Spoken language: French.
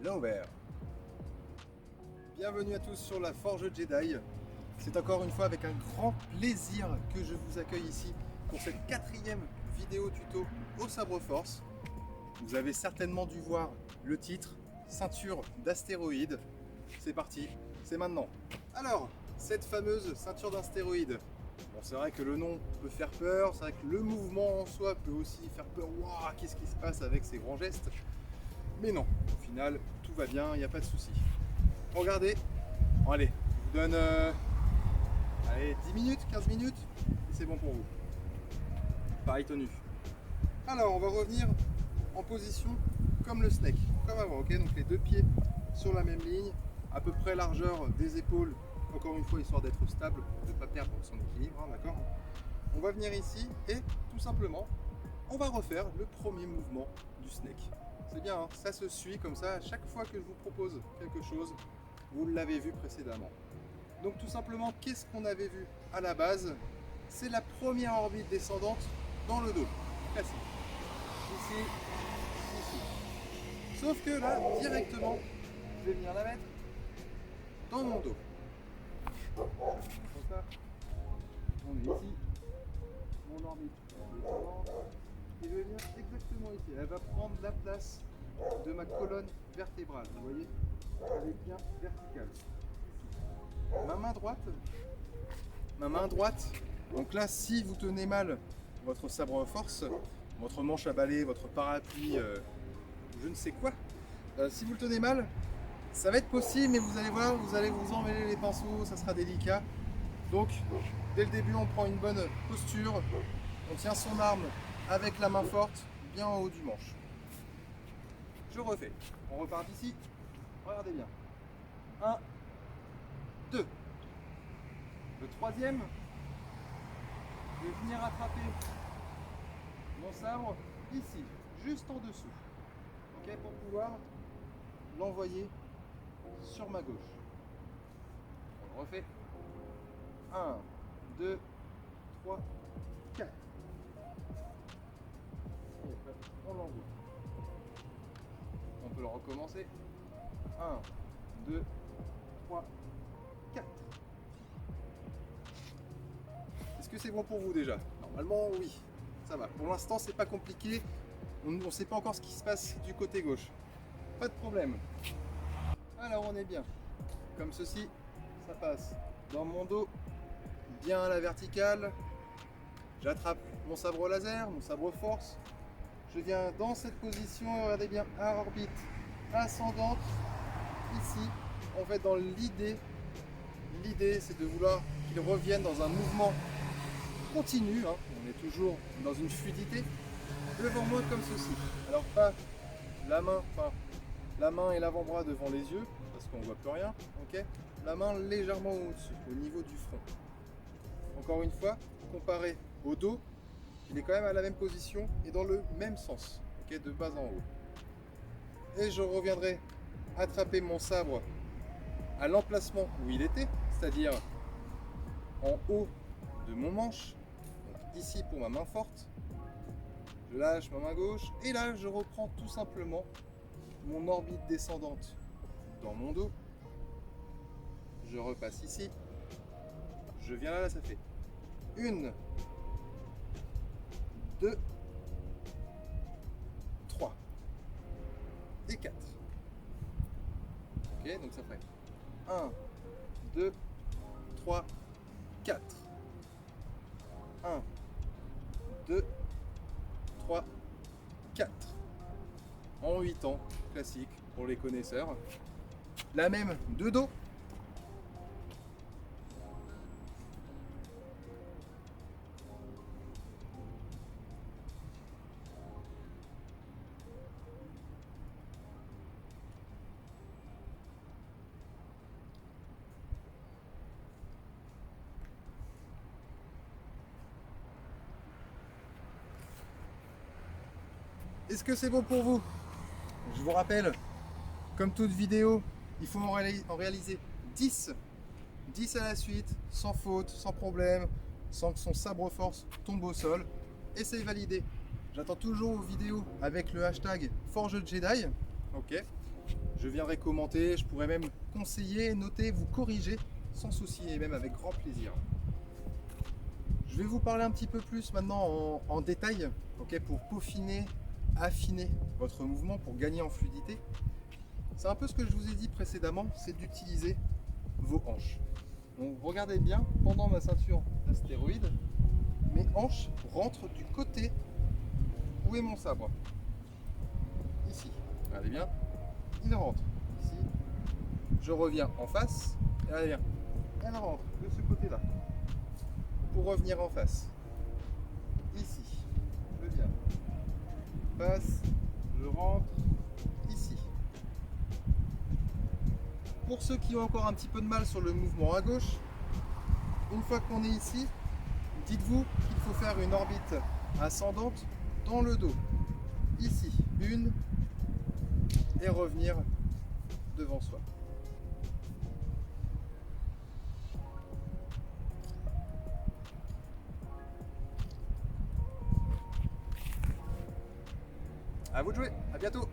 Lover. Bienvenue à tous sur la Forge Jedi. C'est encore une fois avec un grand plaisir que je vous accueille ici pour cette 4e vidéo tuto au sabre force. Vous avez certainement dû voir le titre, ceinture d'astéroïdes. C'est parti, c'est maintenant. Alors, cette fameuse ceinture d'astéroïdes, bon, c'est vrai que le nom peut faire peur, c'est vrai que le mouvement en soi peut aussi faire peur. Waouh, qu'est-ce qui se passe avec ces grands gestes? Mais non, au final, tout va bien, il n'y a pas de souci. Regardez, bon, allez, je vous donne 10 minutes, 15 minutes, et c'est bon pour vous. Pareil tenue. Alors, on va revenir en position comme le snake, comme avant, ok? Donc les deux pieds sur la même ligne, à peu près largeur des épaules, encore une fois, histoire d'être stable, de ne pas perdre son équilibre, hein, d'accord? On va venir ici et tout simplement, on va refaire le premier mouvement du snake. C'est bien, hein, ça se suit comme ça, à chaque fois que je vous propose quelque chose, vous l'avez vu précédemment. Donc tout simplement, qu'est-ce qu'on avait vu à la base? C'est la première orbite descendante dans le dos, classique. Ici, ici. Sauf que là, directement, je vais venir la mettre dans mon dos. Comme ça, on est ici, mon orbite descendante, et je vais venir exactement ici. Elle va prendre la place de ma colonne vertébrale, vous voyez? Elle est bien verticale. Ma main droite, donc là, si vous tenez mal votre sabre force, votre manche à balai, votre parapluie, je ne sais quoi, si vous le tenez mal, ça va être possible, mais vous allez voir, vous allez vous emmêler les pinceaux, ça sera délicat. Donc, dès le début, on prend une bonne posture, on tient son arme avec la main forte, bien en haut du manche. Je refais. On repart d'ici. Regardez bien. 1, 2. Le troisième, je vais venir attraper mon sabre ici, juste en dessous. Ok, pour pouvoir l'envoyer sur ma gauche. On le refait. 1, 2, 3, 4. Et après, on l'envoie. On peut le recommencer. 1, 2, 3, 4. Est-ce que c'est bon pour vous déjà? Normalement, oui. Ça va. Pour l'instant, c'est pas compliqué. On ne sait pas encore ce qui se passe du côté gauche. Pas de problème. Alors, on est bien. Comme ceci, ça passe dans mon dos, bien à la verticale. J'attrape mon sabre laser, mon sabre force. Je viens dans cette position, regardez bien, à orbite ascendante. Ici, on va être dans l'idée. L'idée, c'est de vouloir qu'il revienne dans un mouvement continu. Hein. On est toujours dans une fluidité. Devant moi comme ceci. Alors pas la main et l'avant-bras devant les yeux, parce qu'on ne voit plus rien. Ok, la main légèrement au-dessus, au niveau du front. Encore une fois, comparé au dos, il est quand même à la même position et dans le même sens, ok, de bas en haut. Et je reviendrai attraper mon sabre à l'emplacement où il était, c'est-à-dire en haut de mon manche, donc ici pour ma main forte. Je lâche ma main gauche et là je reprends tout simplement mon orbite descendante dans mon dos. Je repasse ici. Je viens là, ça fait 1, 2, 3 et 4. Ok, donc ça fait 1, 2, 3, 4. 1, 2, 3, 4. En 8 ans, classique pour les connaisseurs. La même de dos. Est-ce que c'est bon pour vous? Je vous rappelle, comme toute vidéo, il faut en réaliser 10. 10 à la suite, sans faute, sans problème, sans que son sabre force tombe au sol. Et c'est validé. J'attends toujours vos vidéos avec le hashtag Forge Jedi. Ok. Je viendrai commenter, je pourrais même conseiller, noter, vous corriger sans souci et même avec grand plaisir. Je vais vous parler un petit peu plus maintenant en détail, ok, pour peaufiner, affiner votre mouvement, pour gagner en fluidité. C'est un peu ce que je vous ai dit précédemment, c'est d'utiliser vos hanches. Donc regardez bien, pendant ma ceinture d'astéroïde, mes hanches rentrent du côté où est mon sabre. Ici, regardez bien, il rentre ici. Je reviens en face, et regardez bien, elle rentre de ce côté-là. Pour revenir en face, ici, je viens, passe, je rentre, ici. Pour ceux qui ont encore un petit peu de mal sur le mouvement à gauche, une fois qu'on est ici, dites-vous qu'il faut faire une orbite ascendante dans le dos. Ici, une, et revenir devant soi. À vous de jouer, à bientôt!